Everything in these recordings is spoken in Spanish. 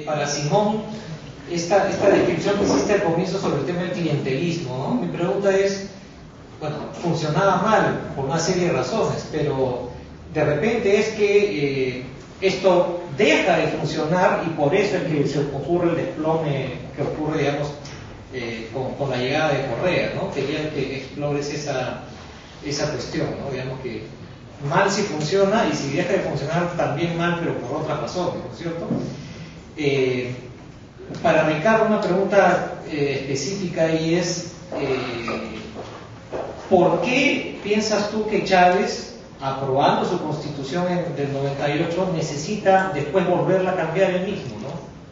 Para Simón, esta descripción que hiciste al comienzo sobre el tema del clientelismo, ¿no? Mi pregunta es, bueno, funcionaba mal por una serie de razones, pero de repente es que esto deja de funcionar y por eso es que se ocurre el desplome que ocurre, digamos, con la llegada de Correa, ¿no? Quería que explores esa cuestión, ¿no? Digamos que mal si funciona y si deja de funcionar también mal, pero por otras razones, ¿no es cierto? Para Ricardo, una pregunta específica y es ¿por qué piensas tú que Chávez, aprobando su constitución del 98, necesita después volverla a cambiar él mismo, ¿no?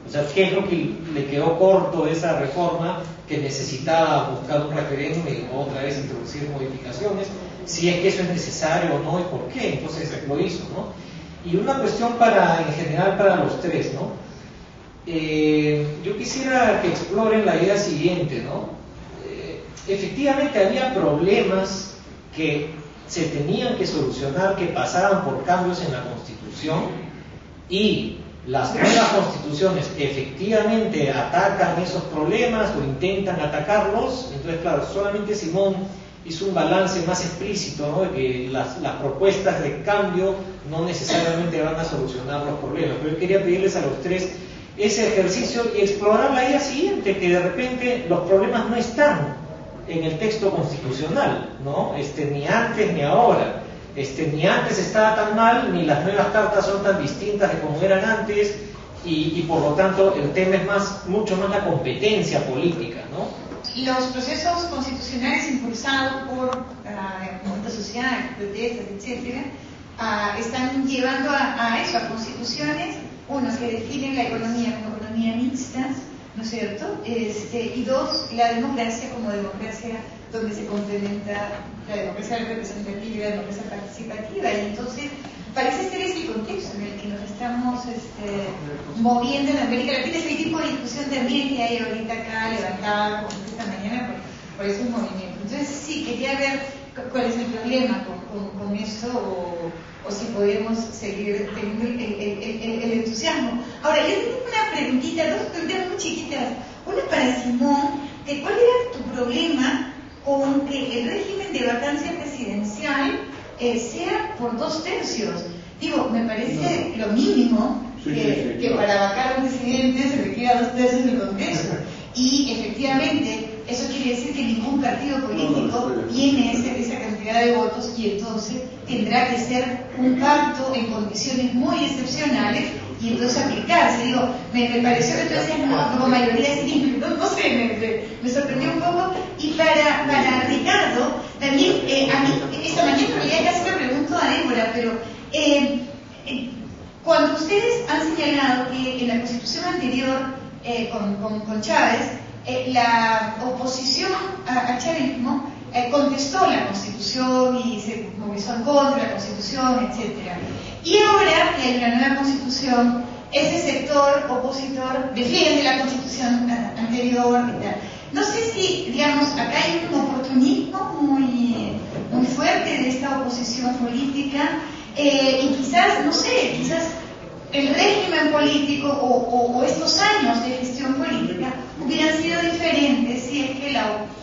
O sea, ¿qué es lo que le quedó corto de esa reforma que necesitaba buscar un referéndum y otra vez introducir modificaciones? Si es que eso es necesario o no y por qué, entonces lo hizo, ¿no? Y una cuestión en general para los tres, ¿no? Yo quisiera que exploren la idea siguiente, ¿no? Efectivamente había problemas que se tenían que solucionar, que pasaban por cambios en la Constitución, y las nuevas constituciones efectivamente atacan esos problemas o intentan atacarlos. Entonces, claro, solamente Simón hizo un balance más explícito, ¿no? De que las propuestas de cambio no necesariamente van a solucionar los problemas. Pero yo quería pedirles a los tres ese ejercicio y explorar la idea siguiente, que de repente los problemas no están en el texto constitucional, ¿no? Ni antes ni ahora. Ni antes estaba tan mal, ni las nuevas cartas son tan distintas de como eran antes, y por lo tanto el tema es mucho más la competencia política, ¿no? Los procesos constitucionales impulsados por movimientos sociales, protestas, etcétera, están llevando a eso, a constituciones, uno, que definen la economía como economía mixta, ¿no es cierto? Y dos, la democracia como democracia donde se complementa la democracia representativa y la democracia participativa. Y entonces parece ser ese el contexto en el que nos estamos moviendo en América Latina. Es el tipo de discusión también que hay ahorita acá levantada esta mañana por esos movimientos. Entonces sí, quería ver cuál es el problema con esto, o si podemos seguir teniendo el entusiasmo. Ahora, yo tengo una preguntita, dos preguntas muy chiquitas. Una para Simón, ¿cuál era tu problema con que el régimen de vacancia presidencial sea por 2/3? Digo, me parece lo mínimo que para vacar a un presidente se requiera 2/3 del Congreso. Y efectivamente, eso quiere decir que ningún partido político tiene esa cantidad de votos, y entonces tendrá que ser un pacto en condiciones muy excepcionales y entonces aplicarse. Digo, me pareció que tú decías como mayoría simple, no sé, me sorprendió un poco. Y para Ricardo, también, a mí, esta mañana en realidad casi le pregunto a Débora, pero cuando ustedes han señalado que en la constitución anterior, con Chávez, la oposición al chavismo contestó la Constitución y se movilizó en contra de la Constitución, etc. Y ahora que hay una nueva Constitución, ese sector opositor defiende la Constitución anterior y tal. No sé si, digamos, acá hay un oportunismo muy fuerte de esta oposición política, y quizás, no sé, quizás el régimen político o estos años de gestión política hubieran sido diferentes si es que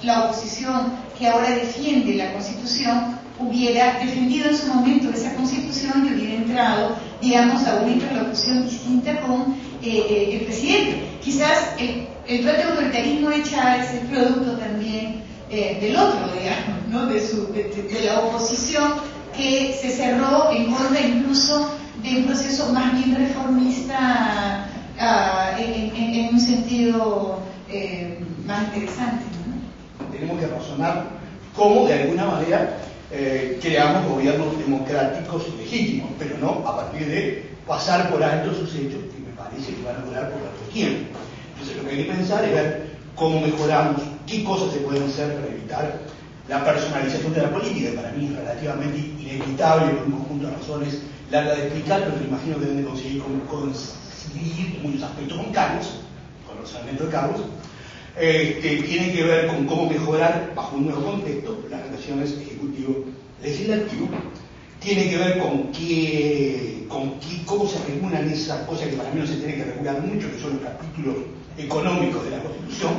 la oposición que ahora defiende la Constitución hubiera defendido en su momento esa Constitución y hubiera entrado, digamos, a una interlocución distinta con el presidente. Quizás el propio autoritarismo de Chávez es producto también del otro, digamos, ¿no? de la oposición que se cerró en contra incluso de un proceso más bien reformista en un sentido más interesante, ¿no? Tenemos que razonar cómo de alguna manera creamos gobiernos democráticos y legítimos, pero no a partir de pasar por alto sus hechos, que me parece que van a durar por largo tiempo. Entonces lo que hay que pensar es ver cómo mejoramos, qué cosas se pueden hacer para evitar la personalización de la política, que para mí es relativamente inevitable por un conjunto de razones largas de explicar, pero me imagino que deben de conseguir en muchos aspectos con Carlos, con el razonamiento de Carlos, que tiene que ver con cómo mejorar bajo un nuevo contexto las relaciones ejecutivo-legislativo, tiene que ver cómo se regulan esas cosas que para mí no se tienen que regular mucho, que son los capítulos económicos de la Constitución,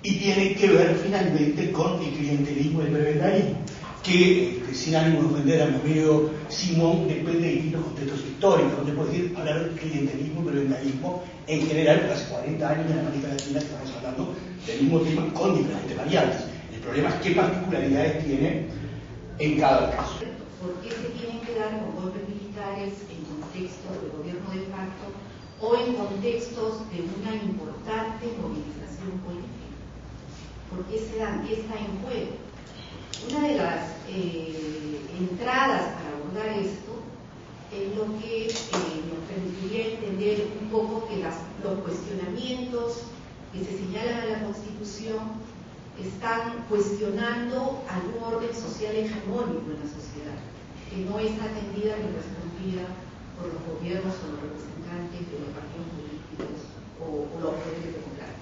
y tiene que ver finalmente con el clientelismo y el prebendalismo, que sin ánimo de ofender a mi amigo Simón, depende de distintos contextos históricos. No se puede decir hablar de clientelismo y prebendalismo en general, porque hace 40 años en América Latina estamos hablando del mismo tema con diferentes variantes. El problema es qué particularidades tiene en cada caso. ¿Por qué se tienen que dar con golpes militares en contextos de gobierno de facto o en contextos de una importante movilización política? ¿Por qué se dan? ¿Qué está en juego? Una de las entradas para abordar esto es lo que nos permitiría entender un poco que los cuestionamientos que se señalan a la Constitución están cuestionando algún orden social hegemónico en la sociedad, que no es atendida ni respondida por los gobiernos o los representantes de los partidos políticos o los poderes democráticos.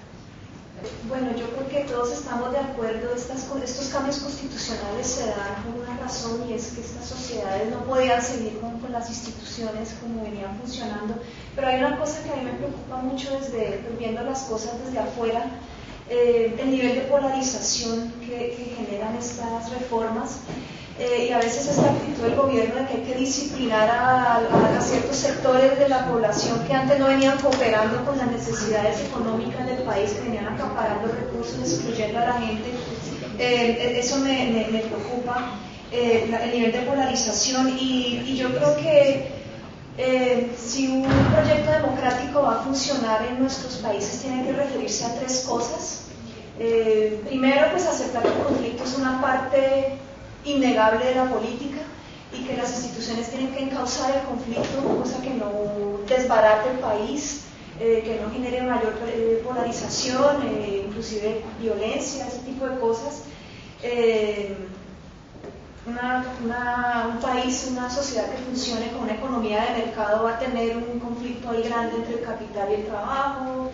Bueno, yo creo que todos estamos de acuerdo, estos cambios constitucionales se dan por una razón, y es que estas sociedades no podían seguir con las instituciones como venían funcionando. Pero hay una cosa que a mí me preocupa mucho viendo las cosas desde afuera, el nivel de polarización que generan estas reformas, y a veces esta actitud del gobierno de que hay que disciplinar a ciertos sectores de la población que antes no venían cooperando con las necesidades económicas del país, que venían acaparando recursos, excluyendo a la gente. Eso me preocupa, el nivel de polarización, y yo creo que si un proyecto democrático va a funcionar en nuestros países, tiene que referirse a tres cosas. Primero, pues aceptar que el conflicto es una parte innegable de la política y que las instituciones tienen que encauzar el conflicto, cosa que no desbarate el país, que no genere mayor polarización, inclusive violencia, ese tipo de cosas. Un país, una sociedad que funcione con una economía de mercado va a tener un conflicto ahí grande entre el capital y el trabajo,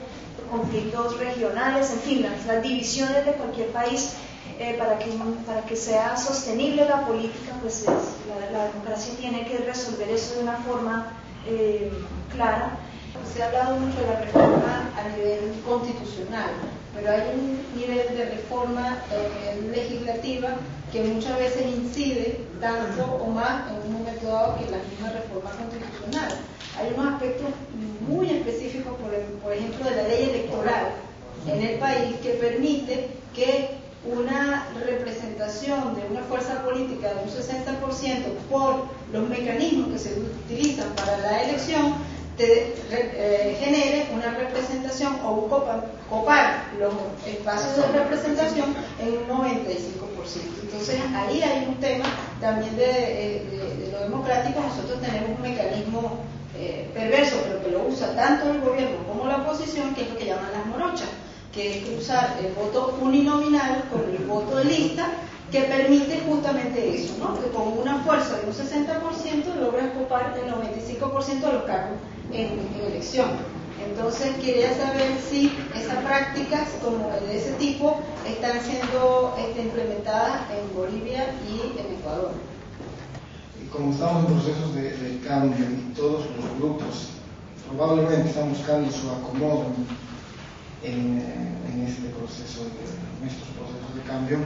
conflictos regionales, en fin, las divisiones de cualquier país. Para que sea sostenible la política, pues la democracia tiene que resolver eso de una forma clara. Se ha hablado mucho de la reforma a nivel constitucional, pero hay un nivel de reforma legislativa que muchas veces incide tanto o más en un momento dado que la misma reforma constitucional. Hay unos aspectos muy específicos, por ejemplo, de la ley electoral en el país, que permite que una representación de una fuerza política de un 60% por los mecanismos que se utilizan para la elección genere una representación o copar los espacios de representación en un 95%. Entonces ahí hay un tema también de lo democrático. Nosotros tenemos un mecanismo perverso, pero que lo usa tanto el gobierno como la oposición, que es lo que llaman las morochas, que es cruzar el voto uninominal con el voto de lista, que permite justamente eso, ¿no? Que con una fuerza de un 60% logran copar el 95% de los cargos en elección. Entonces quería saber si esas prácticas como de ese tipo están siendo implementadas en Bolivia y en Ecuador. Y como estamos en procesos de cambio y todos los grupos probablemente están buscando su acomodo en este proceso, en estos procesos de cambio,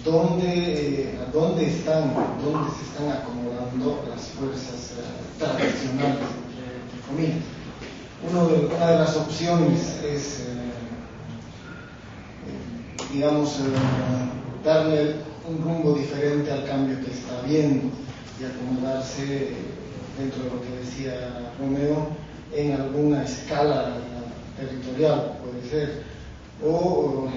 ¿dónde se están acomodando las fuerzas tradicionales, entre comillas? Una de las opciones es, darle un rumbo diferente al cambio que está habiendo y acomodarse dentro de lo que decía Romeo en alguna escala territorial, puede ser, o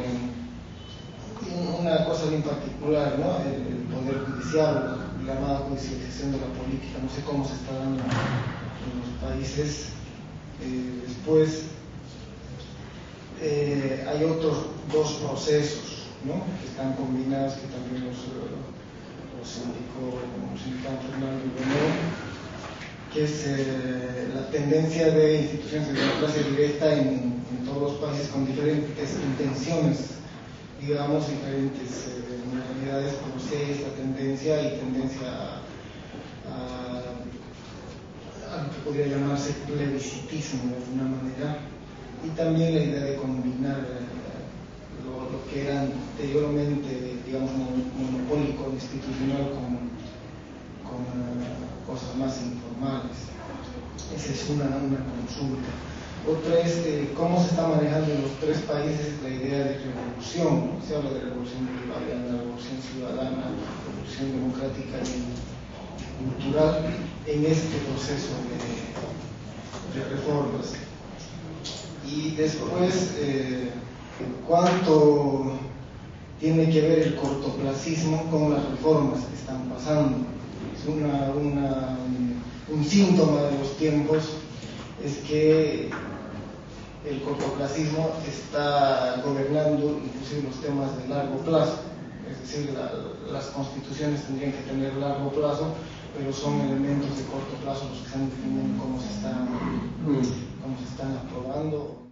una cosa bien particular, ¿no? El poder judicial, la llamada judicialización de la política, no sé cómo se está dando en los países. Después hay otros dos procesos, ¿no?, que están combinados, que también los indicó Fernando y Romeo, que es la tendencia de instituciones de democracia directa en todos los países con diferentes intenciones, diferentes modalidades, pero sí hay esta tendencia a lo que podría llamarse plebiscitismo de alguna manera, y también la idea de combinar lo que era anteriormente, digamos, monopólico institucional con cosas más informales. Esa es una consulta. Otra es cómo se está manejando en los tres países la idea de revolución, ¿no? Se habla de revolución bolivariana, revolución ciudadana, revolución democrática y cultural en este proceso de reformas. Y después, ¿cuánto tiene que ver el cortoplacismo con las reformas que están pasando? Es un síntoma de los tiempos, es que el cortoplacismo está gobernando inclusive los temas de largo plazo, es decir, las constituciones tendrían que tener largo plazo, pero son elementos de corto plazo los que están definiendo cómo se están aprobando.